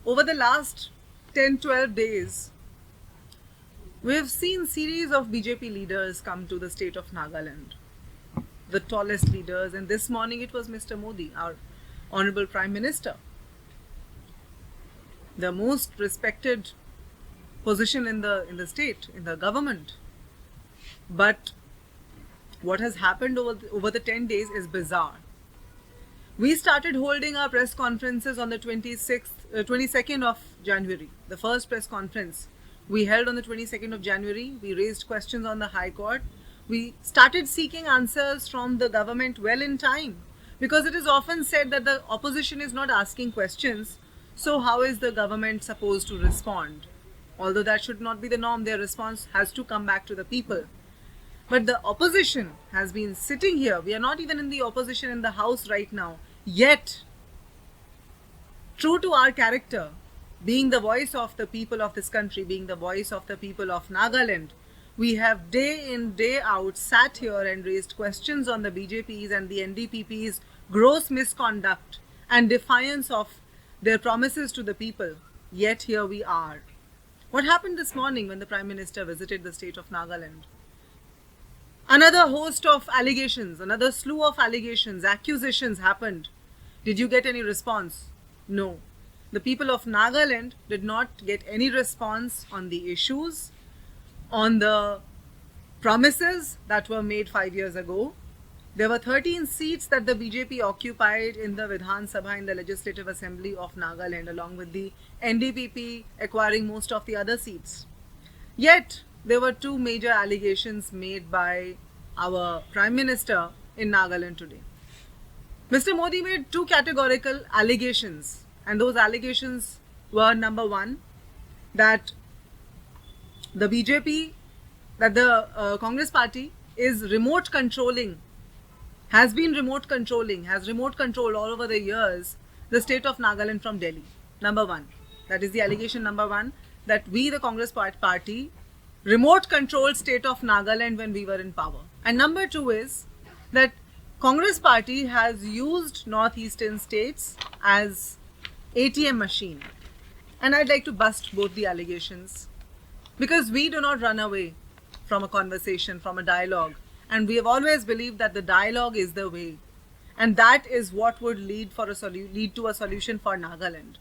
over the last 10-12 days, we have seen series of BJP leaders come to the state of Nagaland, the tallest leaders, and this morning it was Mr. Modi, our Honorable Prime Minister, the most respected position in the state, in the government. But what has happened over the 10 days is bizarre. We started holding our press conferences on the 22nd of January. The first press conference we held on the 22nd of January. We raised questions on the High Court. We started seeking answers from the government well in time, because it is often said that the opposition is not asking questions, so how is the government supposed to respond? Although that should not be the norm, their response has to come back to the people. But the opposition has been sitting here. We are not even in the opposition in the house right now. Yet, true to our character, being the voice of the people of this country, being the voice of the people of Nagaland, we have day in, day out sat here and raised questions on the BJP's and the NDPP's gross misconduct and defiance of their promises to the people. Yet here we are. What happened this morning when the Prime Minister visited the state of Nagaland? Another host of allegations, another slew of allegations, accusations happened. Did you get any response? No. The people of Nagaland did not get any response on the issues, on the promises that were made 5 years ago. There were 13 seats that the BJP occupied in the Vidhan Sabha, in the Legislative Assembly of Nagaland, along with the NDPP acquiring most of the other seats. Yet, there were two major allegations made by our Prime Minister in Nagaland today. Mr. Modi made two categorical allegations, and those allegations were: number one, that the BJP, that the Congress party is remote controlling, has remote controlled all over the years the state of Nagaland from Delhi. Number one. That is the allegation number one, that we, the Congress party, remote controlled state of Nagaland when we were in power. And number two is that Congress party has used northeastern states as ATM machine. And I'd like to bust both the allegations, because we do not run away from a conversation, from a dialogue. And we have always believed that the dialogue is the way. And that is what would lead to a solution for Nagaland.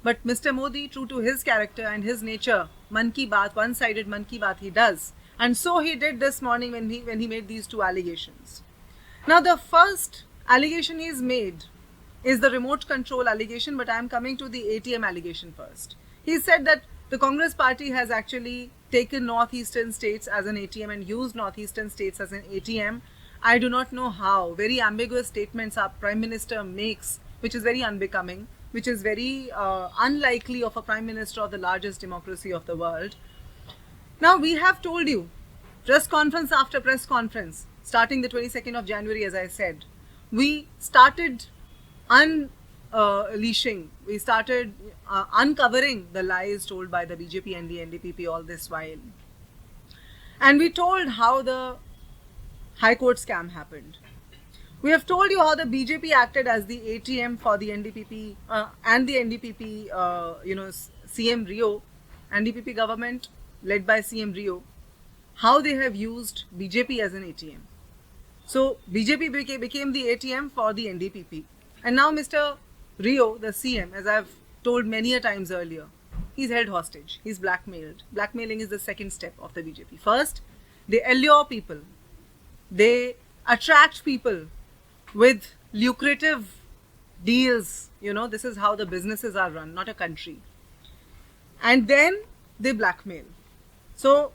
But Mr. Modi, true to his character and his nature, Man Ki Baat, one-sided Man Ki Baat he does. And so he did this morning when he made these two allegations. Now the first allegation he's made is the remote control allegation, but I am coming to the ATM allegation first. He said that the Congress party has actually taken northeastern states as an ATM and used northeastern states as an ATM. I do not know how. Very ambiguous statements our Prime Minister makes, which is very unbecoming, which is very unlikely of a Prime Minister of the largest democracy of the world. Now we have told you, press conference after press conference, starting the 22nd of January, as I said, we started uncovering the lies told by the BJP and the NDPP all this while. And we told how the High Court scam happened. We have told you how the BJP acted as the ATM for the NDPP and the NDPP, CM Rio, NDPP government led by CM Rio, how they have used BJP as an ATM. So BJP became the ATM for the NDPP. And now Mr. Rio, the CM, as I've told many a times earlier, he's held hostage, he's blackmailed. Blackmailing is the second step of the BJP. First, they allure people, they attract people with lucrative deals. This is how the businesses are run, not a country. And then they blackmail. So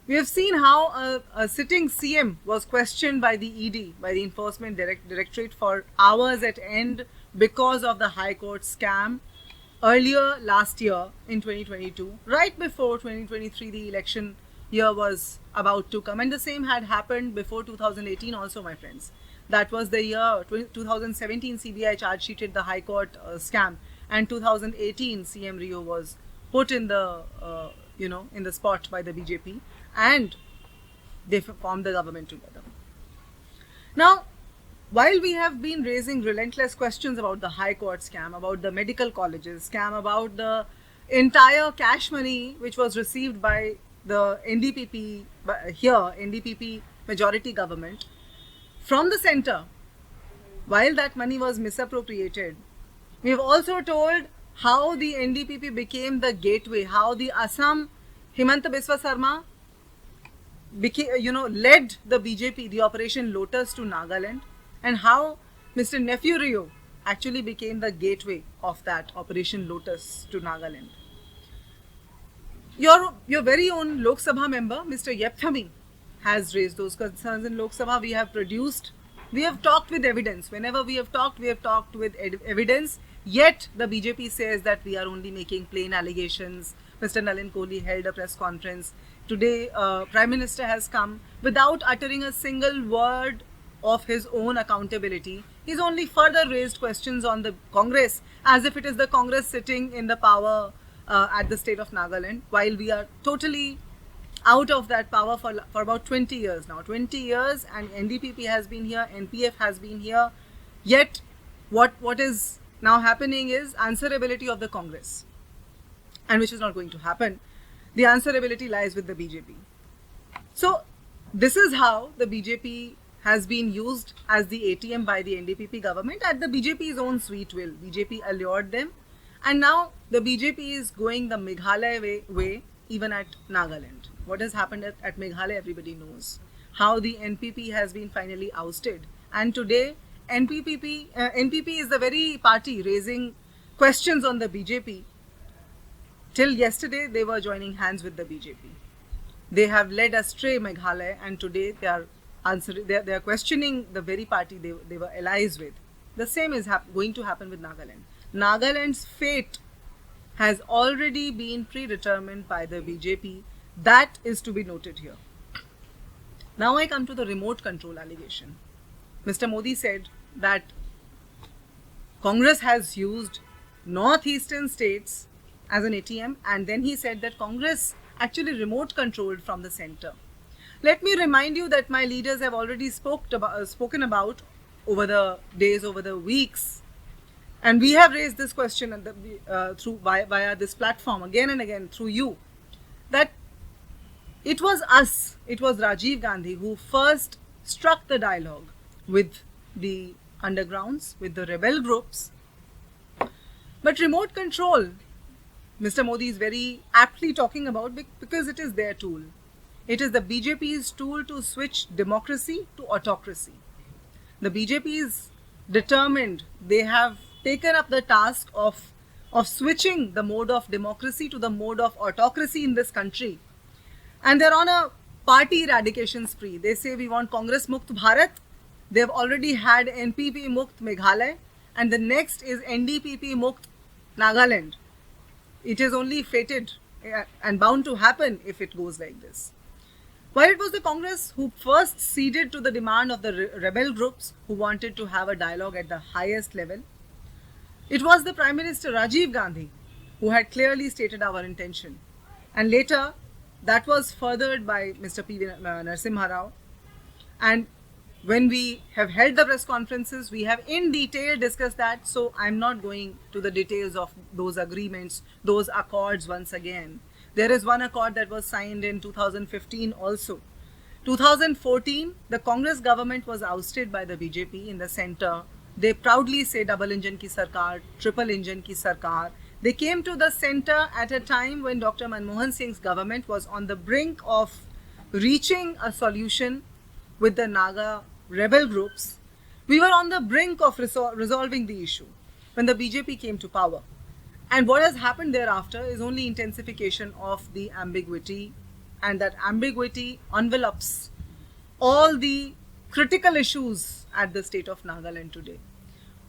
we have seen how a sitting CM was questioned by the ED, by the Enforcement Directorate, for hours at end because of the High Court scam earlier last year in 2022, right before 2023, the election year was about to come. And the same had happened before 2018 also, my friends. That was the year 2017 CBI charge sheeted the High Court scam, and 2018 CM Rio was put in the in the spot by the BJP, and they formed the government together. Now, while we have been raising relentless questions about the High Court scam, about the medical colleges scam, about the entire cash money which was received by the NDPP NDPP majority government from the center, while that money was misappropriated, we have also told how the NDPP became the gateway, how the Assam Himanta Biswa Sarma led the BJP, the Operation Lotus to Nagaland, and how Mr. Nefurio actually became the gateway of that Operation Lotus to Nagaland. Your very own Lok Sabha member, Mr. Yepthami, has raised those concerns in Lok Sabha. We have talked with evidence. Whenever we have talked with evidence. Yet the BJP says that we are only making plain allegations. Mr. Nalin Kohli held a press conference. Today, Prime Minister has come without uttering a single word of his own accountability. He's only further raised questions on the Congress as if it is the Congress sitting in the power at the state of Nagaland, while we are totally out of that power for about 20 years now. 20 years, and NDPP has been here, NPF has been here. Yet, what is now happening is answerability of the Congress, and which is not going to happen. The answerability lies with the BJP. So this is how the BJP has been used as the ATM by the NDPP government at the BJP's own sweet will. BJP allured them, and now the BJP is going the Meghalaya way even at Nagaland. What has happened at Meghalaya, everybody knows. How the NPP has been finally ousted, and today NPP is the very party raising questions on the BJP. Till yesterday, they were joining hands with the BJP. They have led astray Meghalaya, and today they are questioning the very party they were allies with. The same is going to happen with Nagaland. Nagaland's fate has already been predetermined by the BJP. That is to be noted here. Now I come to the remote control allegation. Mr. Modi said that Congress has used northeastern states as an ATM, and then he said that Congress actually remote controlled from the center. Let me remind you that my leaders have already spoken about over the days, over the weeks, and we have raised this question via this platform again and again through you, that it was Rajiv Gandhi who first struck the dialogue with the undergrounds, with the rebel groups. But remote control, Mr. Modi is very aptly talking about, because it is their tool. It is the BJP's tool to switch democracy to autocracy. The BJP is determined. They have taken up the task of switching the mode of democracy to the mode of autocracy in this country. And they're on a party eradication spree. They say we want Congress Mukt Bharat. They've already had NPP Mukt Meghalaya, and the next is NDPP Mukt Nagaland. It is only fated and bound to happen if it goes like this. While it was the Congress who first ceded to the demand of the rebel groups who wanted to have a dialogue at the highest level, it was the Prime Minister Rajiv Gandhi who had clearly stated our intention. And later, that was furthered by Mr. P. Narasimha Rao. And when we have held the press conferences, we have in detail discussed that. So I'm not going to the details of those agreements, those accords once again. There is one accord that was signed in 2015 also. 2014, the Congress government was ousted by the BJP in the center. They proudly say double engine ki sarkar, triple engine ki sarkar. They came to the center at a time when Dr. Manmohan Singh's government was on the brink of reaching a solution with the Naga rebel groups. We were on the brink of resolving the issue when the BJP came to power. And what has happened thereafter is only intensification of the ambiguity, and that ambiguity envelops all the critical issues at the state of Nagaland today.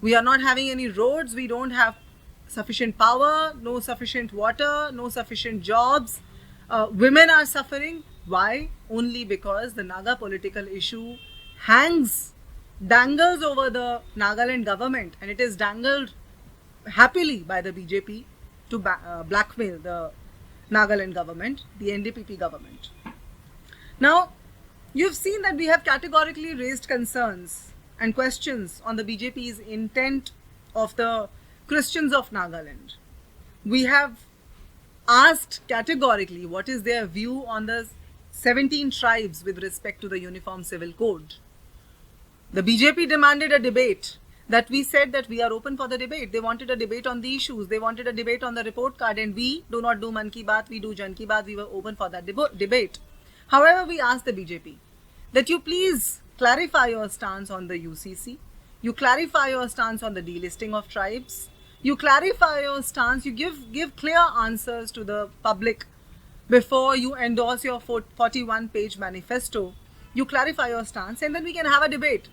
We are not having any roads, we don't have sufficient power, no sufficient water, no sufficient jobs. Women are suffering. Why? Only because the Naga political issue dangles over the Nagaland government, and it is dangled happily by the BJP to blackmail the Nagaland government, the NDPP government. Now, you've seen that we have categorically raised concerns and questions on the BJP's intent of the Christians of Nagaland. We have asked categorically what is their view on the 17 tribes with respect to the Uniform Civil Code. The BJP demanded a debate. That we said that we are open for the debate. They wanted a debate on the issues. They wanted a debate on the report card, and we do not do Man Ki Baat, we do Jan Ki Baat. We were open for that debate. However, we asked the BJP that you please clarify your stance on the UCC. You clarify your stance on the delisting of tribes. You clarify your stance. You give clear answers to the public before you endorse your 41-page manifesto. You clarify your stance, and then we can have a debate.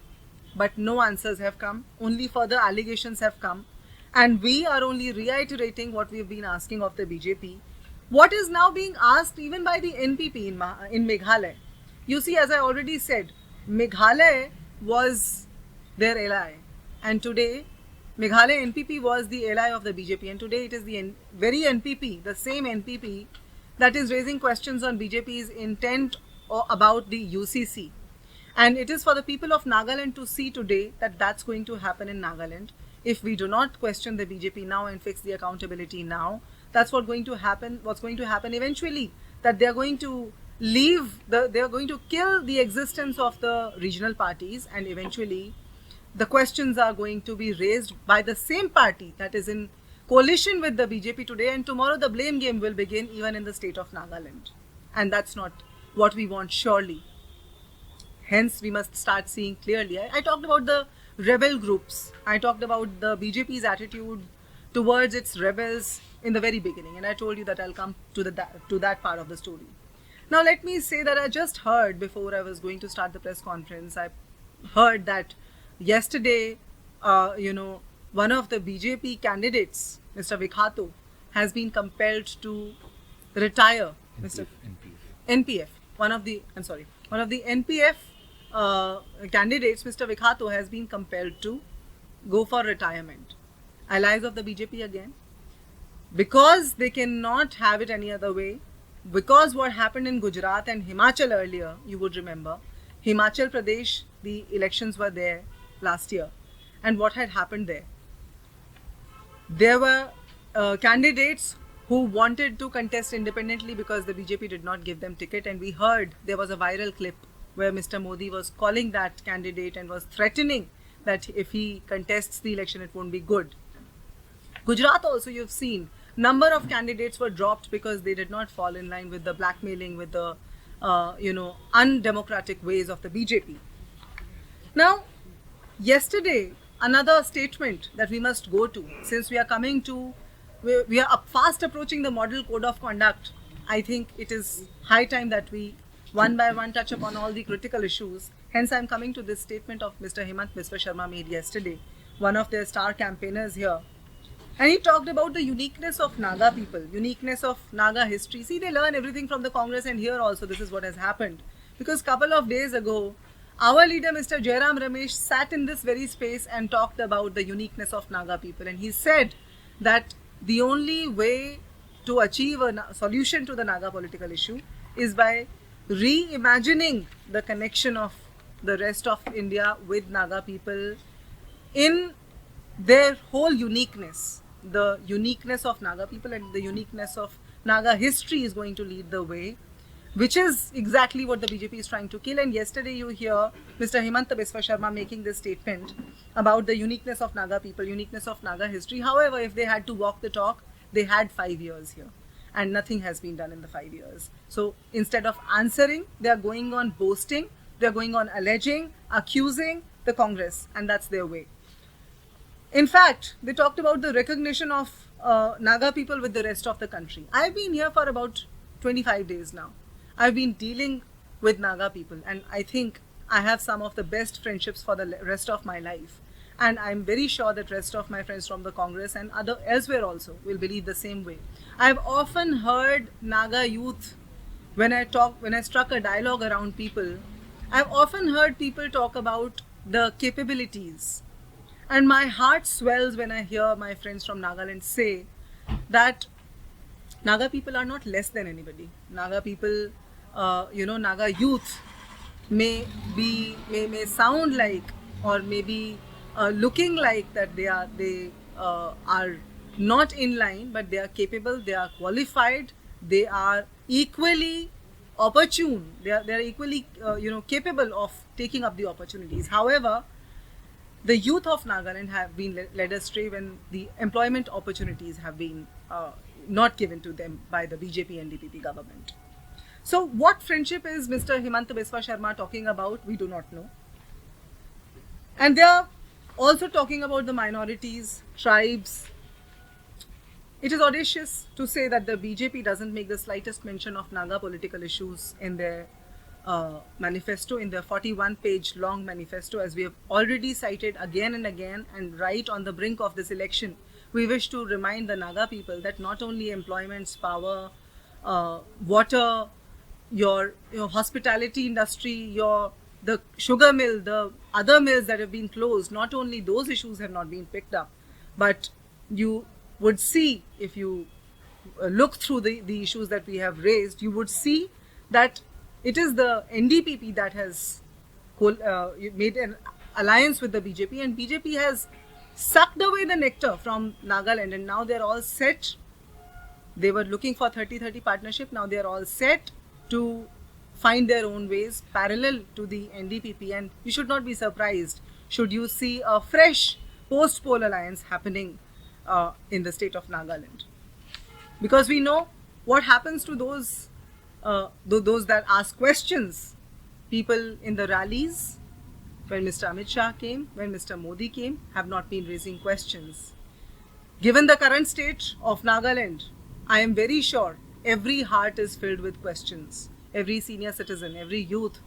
But no answers have come, only further allegations have come, and we are only reiterating what we've been asking of the BJP. What is now being asked even by the NPP in Meghalaya. You see, as I already said, Meghalaya was their ally, and today Meghalaya NPP was the ally of the BJP, and today it is the very NPP, the same NPP, that is raising questions on BJP's intent about the UCC. And it is for the people of Nagaland to see today that that's going to happen in Nagaland. If we do not question the BJP now and fix the accountability now, that's what's going to happen eventually. That they're going to they're going to kill the existence of the regional parties, and eventually the questions are going to be raised by the same party that is in coalition with the BJP today, and tomorrow the blame game will begin even in the state of Nagaland. And that's not what we want, surely. Hence, we must start seeing clearly. I talked about the rebel groups. I talked about the BJP's attitude towards its rebels in the very beginning. And I told you that I'll come to that part of the story. Now, let me say that I just heard, before I was going to start the press conference, I heard that yesterday, one of the BJP candidates, Mr. Vikhato, has been compelled to retire. NPF. One of the NPF candidates, Mr. Vikhato, has been compelled to go for retirement. Allies of the BJP again, because they cannot have it any other way, because what happened in Gujarat and Himachal earlier, you would remember, Himachal Pradesh, the elections were there last year, and what had happened there? There were candidates who wanted to contest independently because the BJP did not give them ticket, and we heard there was a viral clip where Mr. Modi was calling that candidate and was threatening that if he contests the election, it won't be good. Gujarat also, you've seen, number of candidates were dropped because they did not fall in line with the blackmailing, with the, undemocratic ways of the BJP. Now, yesterday, another statement that we must go to, since we are fast approaching the model code of conduct. I think it is high time that we one by one touch upon all the critical issues. Hence, I'm coming to this statement of Mr. Himant Biswa Sharma made yesterday, one of their star campaigners here. And he talked about the uniqueness of Naga people, uniqueness of Naga history. See, they learn everything from the Congress, and here also this is what has happened. Because a couple of days ago, our leader, Mr. Jairam Ramesh, sat in this very space and talked about the uniqueness of Naga people. And he said that the only way to achieve a solution to the Naga political issue is by reimagining the connection of the rest of India with Naga people in their whole uniqueness. The uniqueness of Naga people and the uniqueness of Naga history is going to lead the way, which is exactly what the BJP is trying to kill. And yesterday you hear Mr. Himant Biswa Sharma making this statement about the uniqueness of Naga people, uniqueness of Naga history. However, if they had to walk the talk, they had 5 years here, and nothing has been done in the 5 years. So instead of answering, they are going on boasting, they are going on alleging, accusing the Congress, and that's their way. In fact, they talked about the recognition of Naga people with the rest of the country. I've been here for about 25 days now. I've been dealing with Naga people, and I think I have some of the best friendships for the rest of my life. And I'm very sure that rest of my friends from the Congress and elsewhere also will believe the same way. I've often heard Naga youth, when I struck a dialogue around people, I've often heard people talk about the capabilities. And my heart swells when I hear my friends from Nagaland say that Naga people are not less than anybody. Naga people, Naga youth may sound like or maybe looking like that they are not in line, but they are capable, they are qualified, they are equally opportune, they are equally capable of taking up the opportunities. However, the youth of Nagaland have been led astray when the employment opportunities have been not given to them by the BJP and DPP government. So what friendship is Mr. Himanta Biswa Sharma talking about? We do not know. And they are also talking about the minorities, tribes. It is audacious to say that the BJP doesn't make the slightest mention of Naga political issues in their manifesto, in their 41-page long manifesto, as we have already cited again and again. And right on the brink of this election, we wish to remind the Naga people that not only employments, power, water, your hospitality industry, the sugar mill, the other mills that have been closed, not only those issues have not been picked up, but you would see, if you look through the issues that we have raised, you would see that it is the NDPP that has made an alliance with the BJP, and BJP has sucked away the nectar from Nagaland, and now they're all set. They were looking for 30-30 partnership. Now they're all set to find their own ways parallel to the NDPP, and you should not be surprised should you see a fresh post-poll alliance happening in the state of Nagaland. Because we know what happens to those that ask questions. People in the rallies, when Mr. Amit Shah came, when Mr. Modi came, have not been raising questions. Given the current state of Nagaland, I am very sure every heart is filled with questions. Every senior citizen, every youth,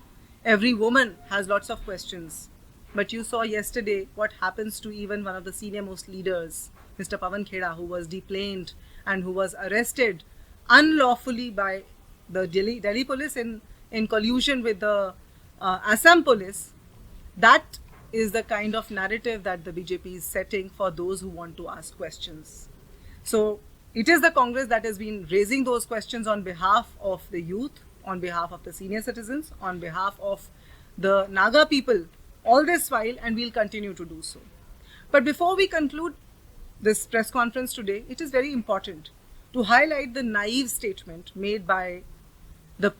every woman has lots of questions. But you saw yesterday what happens to even one of the senior most leaders, Mr. Pawan Kheda, who was deplaned and who was arrested unlawfully by the Delhi police in collusion with the Assam police. That is the kind of narrative that the BJP is setting for those who want to ask questions. So it is the Congress that has been raising those questions on behalf of the youth, on behalf of the senior citizens, on behalf of the Naga people all this while, and we'll continue to do so. But before we conclude this press conference today, it is very important to highlight the naive statement made by the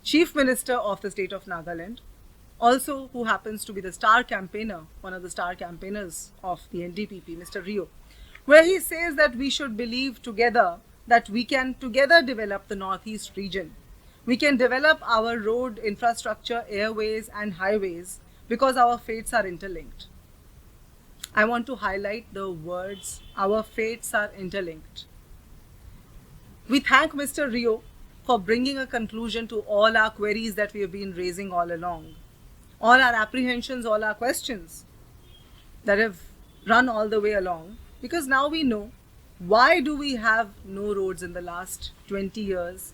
Chief Minister of the state of Nagaland, also who happens to be the star campaigner, one of the star campaigners of the NDPP, Mr. Rio, where he says that we should believe together that we can together develop the Northeast region. We can develop our road infrastructure, airways and highways because our fates are interlinked. I want to highlight the words, our fates are interlinked. We thank Mr. Rio for bringing a conclusion to all our queries that we have been raising all along. All our apprehensions, all our questions that have run all the way along. Because now we know why do we have no roads in the last 20 years,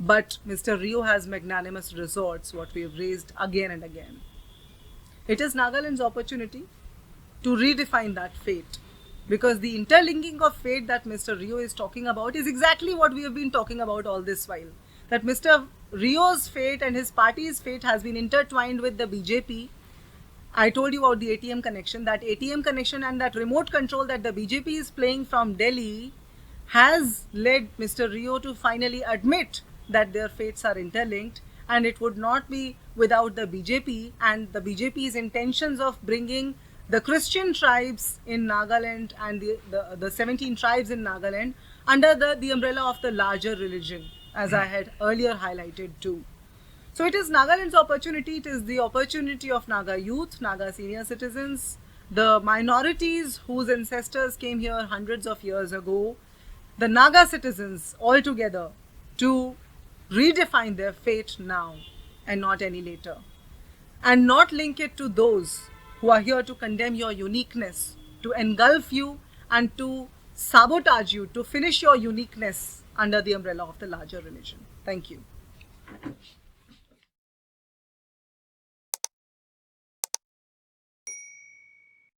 but Mr. Rio has magnanimous resorts, what we have raised again and again. It is Nagaland's opportunity to redefine that fate, because the interlinking of fate that Mr. Rio is talking about is exactly what we have been talking about all this while. That Mr. Rio's fate and his party's fate has been intertwined with the BJP. I told you about the ATM connection. That ATM connection and that remote control that the BJP is playing from Delhi has led Mr. Rio to finally admit that their fates are interlinked, and it would not be without the BJP and the BJP's intentions of bringing the Christian tribes in Nagaland and the 17 tribes in Nagaland under the umbrella of the larger religion, as I had earlier highlighted too. So it is Nagaland's opportunity, it is the opportunity of Naga youth, Naga senior citizens, the minorities whose ancestors came here hundreds of years ago, the Naga citizens all together to redefine their fate now and not any later. And not link it to those who are here to condemn your uniqueness, to engulf you and to sabotage you, to finish your uniqueness under the umbrella of the larger religion. Thank you.